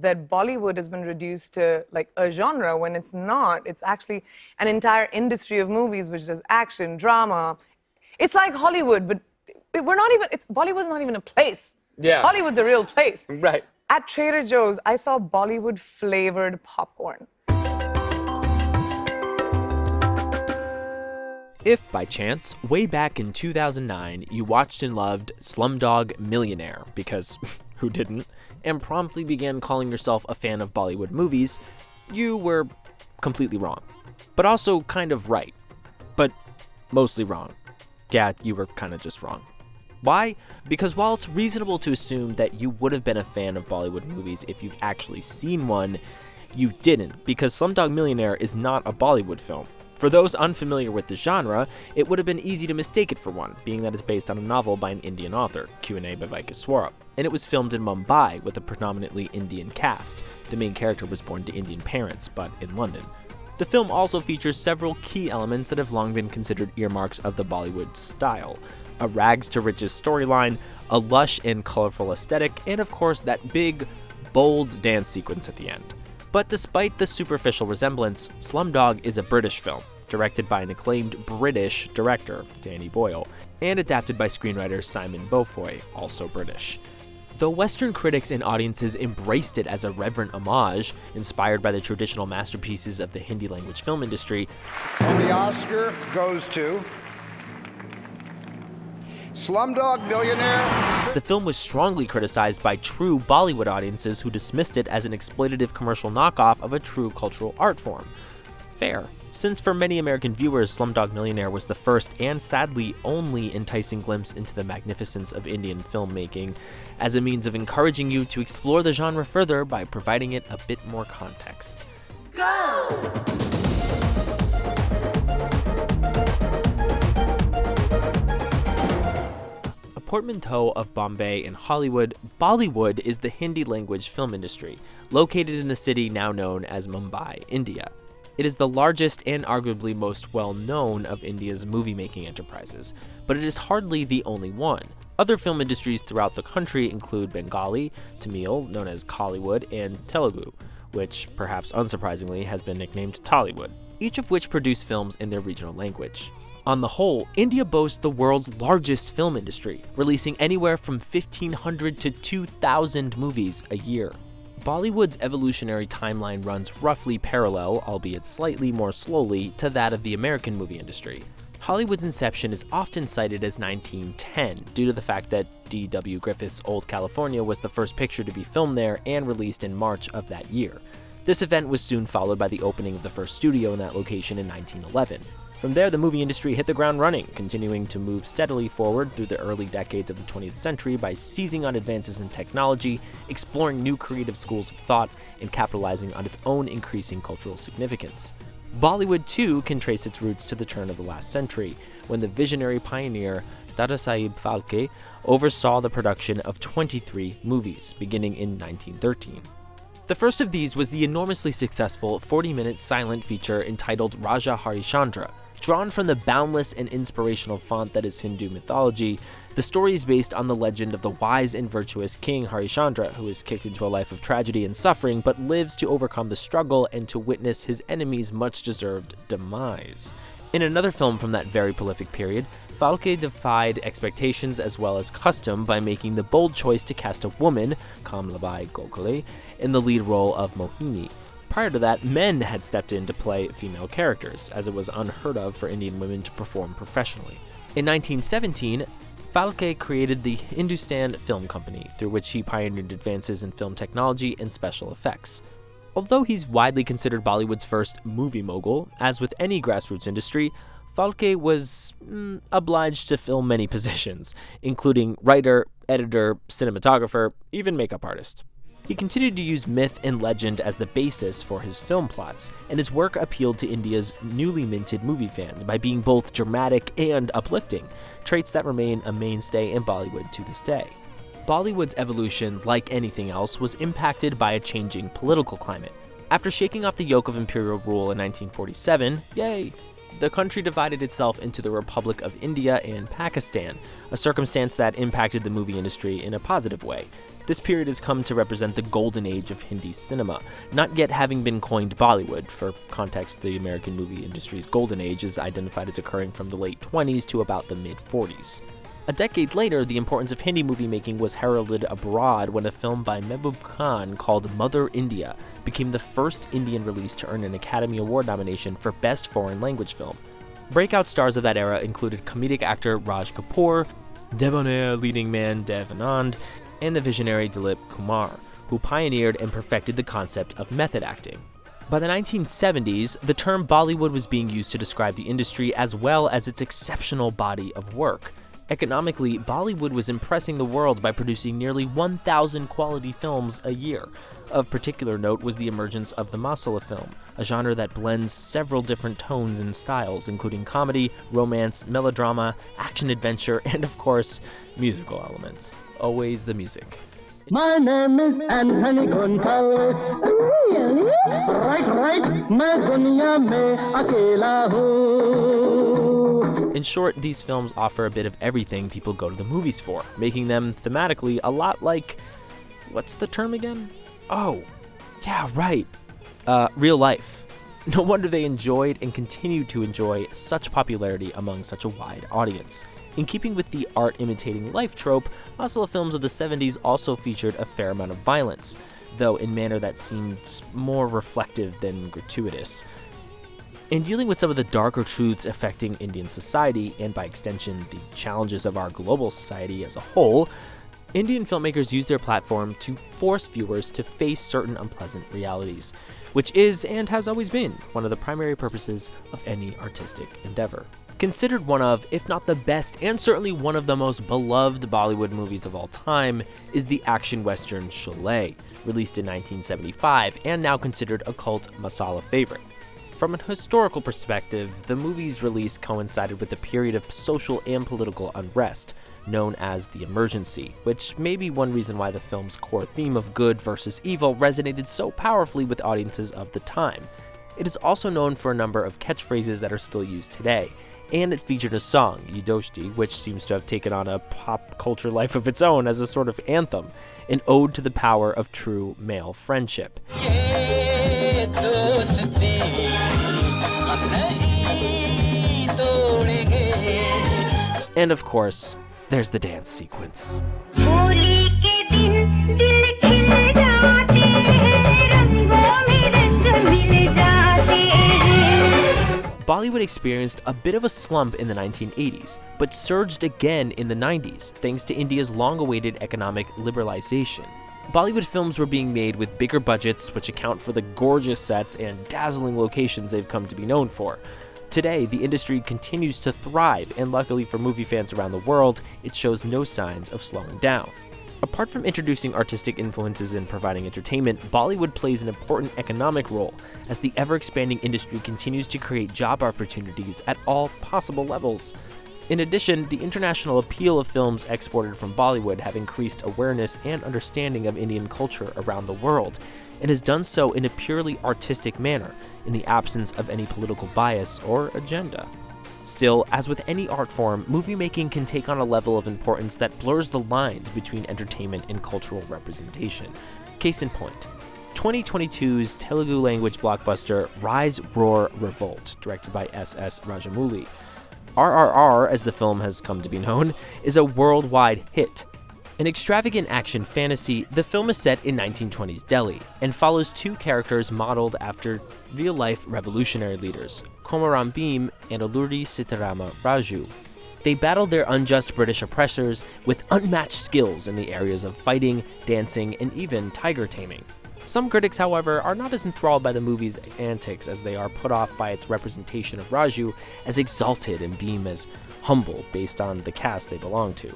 that Bollywood has been reduced to like a genre when it's not. It's actually an entire industry of movies which does action, drama. It's like Hollywood, but Bollywood's not even a place. Yeah. Hollywood's a real place. Right. At Trader Joe's, I saw Bollywood flavored popcorn. If, by chance, way back in 2009, you watched and loved Slumdog Millionaire, because who didn't, and promptly began calling yourself a fan of Bollywood movies, you were completely wrong. But also kind of right. But mostly wrong. Yeah, you were kind of just wrong. Why? Because while it's reasonable to assume that you would have been a fan of Bollywood movies if you've actually seen one, you didn't, because Slumdog Millionaire is not a Bollywood film. For those unfamiliar with the genre, it would have been easy to mistake it for one, being that it's based on a novel by an Indian author, Q&A by Vaikaswara, and it was filmed in Mumbai with a predominantly Indian cast. The main character was born to Indian parents, but in London. The film also features several key elements that have long been considered earmarks of the Bollywood style. A rags-to-riches storyline, a lush and colorful aesthetic, and of course that big, bold dance sequence at the end. But despite the superficial resemblance, Slumdog is a British film, directed by an acclaimed British director, Danny Boyle, and adapted by screenwriter Simon Beaufoy, also British. Though Western critics and audiences embraced it as a reverent homage, inspired by the traditional masterpieces of the Hindi-language film industry, and the Oscar goes to Slumdog Millionaire. The film was strongly criticized by true Bollywood audiences who dismissed it as an exploitative commercial knockoff of a true cultural art form. Fair, since for many American viewers, Slumdog Millionaire was the first and sadly only enticing glimpse into the magnificence of Indian filmmaking, as a means of encouraging you to explore the genre further by providing it a bit more context. Go! Portmanteau of Bombay and Hollywood, Bollywood is the Hindi-language film industry, located in the city now known as Mumbai, India. It is the largest and arguably most well-known of India's movie-making enterprises, but it is hardly the only one. Other film industries throughout the country include Bengali, Tamil, known as Kollywood, and Telugu, which, perhaps unsurprisingly, has been nicknamed Tollywood, each of which produce films in their regional language. On the whole, India boasts the world's largest film industry, releasing anywhere from 1,500 to 2,000 movies a year. Bollywood's evolutionary timeline runs roughly parallel, albeit slightly more slowly, to that of the American movie industry. Hollywood's inception is often cited as 1910, due to the fact that D.W. Griffith's Old California was the first picture to be filmed there and released in March of that year. This event was soon followed by the opening of the first studio in that location in 1911. From there, the movie industry hit the ground running, continuing to move steadily forward through the early decades of the 20th century by seizing on advances in technology, exploring new creative schools of thought, and capitalizing on its own increasing cultural significance. Bollywood, too, can trace its roots to the turn of the last century, when the visionary pioneer Dadasaheb Phalke oversaw the production of 23 movies, beginning in 1913. The first of these was the enormously successful 40-minute silent feature entitled Raja Harishchandra. Drawn from the boundless and inspirational font that is Hindu mythology, the story is based on the legend of the wise and virtuous King Harishchandra, who is kicked into a life of tragedy and suffering, but lives to overcome the struggle and to witness his enemies' much-deserved demise. In another film from that very prolific period, Phalke defied expectations as well as custom by making the bold choice to cast a woman, Kamlabai Gokhale, in the lead role of Mohini. Prior to that, men had stepped in to play female characters, as it was unheard of for Indian women to perform professionally. In 1917, Phalke created the Hindustan Film Company, through which he pioneered advances in film technology and special effects. Although he's widely considered Bollywood's first movie mogul, as with any grassroots industry, Phalke was obliged to fill many positions, including writer, editor, cinematographer, even makeup artist. He continued to use myth and legend as the basis for his film plots, and his work appealed to India's newly minted movie fans by being both dramatic and uplifting, traits that remain a mainstay in Bollywood to this day. Bollywood's evolution, like anything else, was impacted by a changing political climate. After shaking off the yoke of imperial rule in 1947, the country divided itself into the Republic of India and Pakistan, a circumstance that impacted the movie industry in a positive way. This period has come to represent the golden age of Hindi cinema, not yet having been coined Bollywood. For context, the American movie industry's golden age is identified as occurring from the late 20s to about the mid-40s. A decade later, the importance of Hindi movie making was heralded abroad when a film by Mehboob Khan called Mother India became the first Indian release to earn an Academy Award nomination for Best Foreign Language Film. Breakout stars of that era included comedic actor Raj Kapoor, debonair leading man Dev Anand, and the visionary Dilip Kumar, who pioneered and perfected the concept of method acting. By the 1970s, the term Bollywood was being used to describe the industry as well as its exceptional body of work. Economically, Bollywood was impressing the world by producing nearly 1,000 quality films a year. Of particular note was the emergence of the Masala film, a genre that blends several different tones and styles, including comedy, romance, melodrama, action-adventure, and of course, musical elements. Always the music. My name is Anthony Gonzalez. Really? Right. मैं दुनिया में अकेला हूँ. In short, these films offer a bit of everything people go to the movies for, making them thematically a lot like, what's the term again? Oh, yeah, right. Real life. No wonder they enjoyed and continue to enjoy such popularity among such a wide audience. In keeping with the art imitating life trope, Masala films of the 70s also featured a fair amount of violence, though in manner that seemed more reflective than gratuitous. In dealing with some of the darker truths affecting Indian society, and by extension the challenges of our global society as a whole, Indian filmmakers use their platform to force viewers to face certain unpleasant realities, which is, and has always been, one of the primary purposes of any artistic endeavor. Considered one of, if not the best, and certainly one of the most beloved Bollywood movies of all time, is the action western Sholay, released in 1975 and now considered a cult Masala favorite. From a historical perspective, the movie's release coincided with a period of social and political unrest, known as the Emergency, which may be one reason why the film's core theme of good versus evil resonated so powerfully with audiences of the time. It is also known for a number of catchphrases that are still used today, and it featured a song, Ye Dosti, which seems to have taken on a pop culture life of its own as a sort of anthem, an ode to the power of true male friendship. And of course, there's the dance sequence. Bollywood experienced a bit of a slump in the 1980s, but surged again in the 90s thanks to India's long-awaited economic liberalization. Bollywood films were being made with bigger budgets, which account for the gorgeous sets and dazzling locations they've come to be known for. Today, the industry continues to thrive, and luckily for movie fans around the world, it shows no signs of slowing down. Apart from introducing artistic influences and providing entertainment, Bollywood plays an important economic role as the ever-expanding industry continues to create job opportunities at all possible levels. In addition, the international appeal of films exported from Bollywood have increased awareness and understanding of Indian culture around the world, and has done so in a purely artistic manner, in the absence of any political bias or agenda. Still, as with any art form, movie making can take on a level of importance that blurs the lines between entertainment and cultural representation. Case in point, 2022's Telugu language blockbuster Rise, Roar, Revolt, directed by S.S. Rajamouli. RRR, as the film has come to be known, is a worldwide hit. An extravagant action fantasy, the film is set in 1920s Delhi and follows two characters modeled after real-life revolutionary leaders, Komaram Bhim and Alluri Sitarama Raju. They battled their unjust British oppressors with unmatched skills in the areas of fighting, dancing, and even tiger taming. Some critics, however, are not as enthralled by the movie's antics as they are put off by its representation of Raju as exalted and Bhim as humble based on the caste they belong to.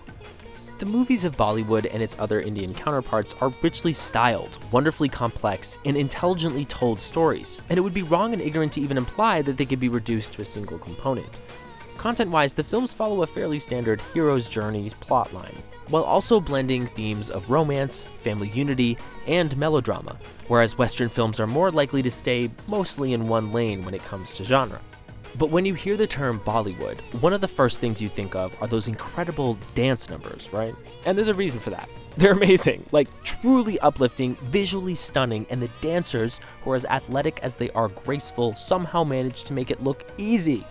The movies of Bollywood and its other Indian counterparts are richly styled, wonderfully complex, and intelligently told stories, and it would be wrong and ignorant to even imply that they could be reduced to a single component. Content-wise, the films follow a fairly standard hero's journey plotline, while also blending themes of romance, family unity, and melodrama, whereas Western films are more likely to stay mostly in one lane when it comes to genre. But when you hear the term Bollywood, one of the first things you think of are those incredible dance numbers, right? And there's a reason for that. They're amazing, like truly uplifting, visually stunning, and the dancers, who are as athletic as they are graceful, somehow manage to make it look easy.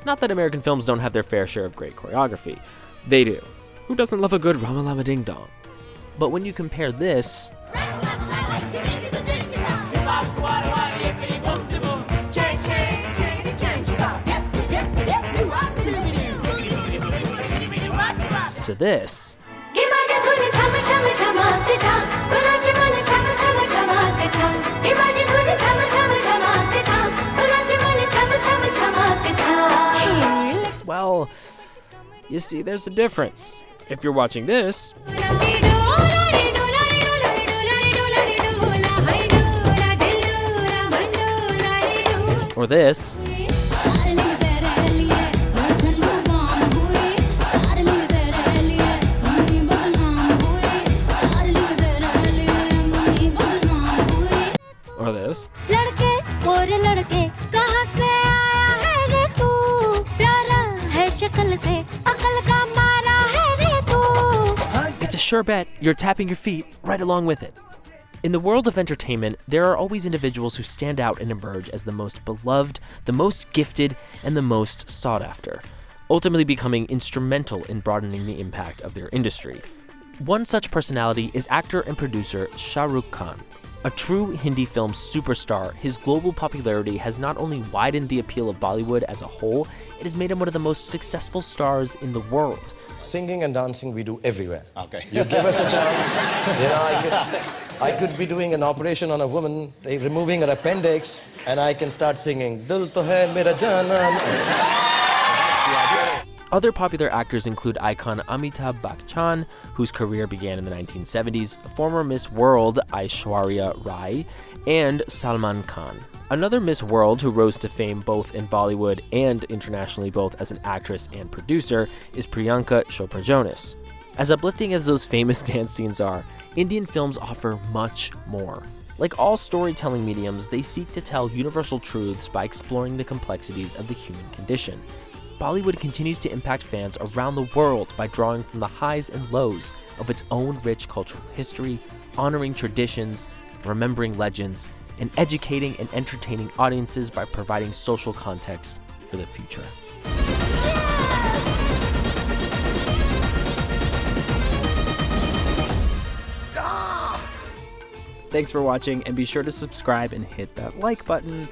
Not that American films don't have their fair share of great choreography. They do. Who doesn't love a good Ramalama Ding Dong? But when you compare this to this, well, you see, there's a difference. If you're watching this, or this, or this, it's a sure bet you're tapping your feet right along with it. In the world of entertainment, there are always individuals who stand out and emerge as the most beloved, the most gifted, and the most sought after, ultimately becoming instrumental in broadening the impact of their industry. One such personality is actor and producer Shah Rukh Khan. A true Hindi film superstar, his global popularity has not only widened the appeal of Bollywood as a whole, it has made him one of the most successful stars in the world. Singing and dancing we do everywhere. Okay. You give us a chance. I could be doing an operation on a woman, removing her appendix, and I can start singing, Dil to hai mera janan. Other popular actors include icon Amitabh Bachchan, whose career began in the 1970s, former Miss World Aishwarya Rai, and Salman Khan. Another Miss World who rose to fame both in Bollywood and internationally, both as an actress and producer, is Priyanka Chopra Jonas. As uplifting as those famous dance scenes are, Indian films offer much more. Like all storytelling mediums, they seek to tell universal truths by exploring the complexities of the human condition. Bollywood continues to impact fans around the world by drawing from the highs and lows of its own rich cultural history, honoring traditions, remembering legends, and educating and entertaining audiences by providing social context for the future. Thanks for watching, and be sure to subscribe and hit that like button.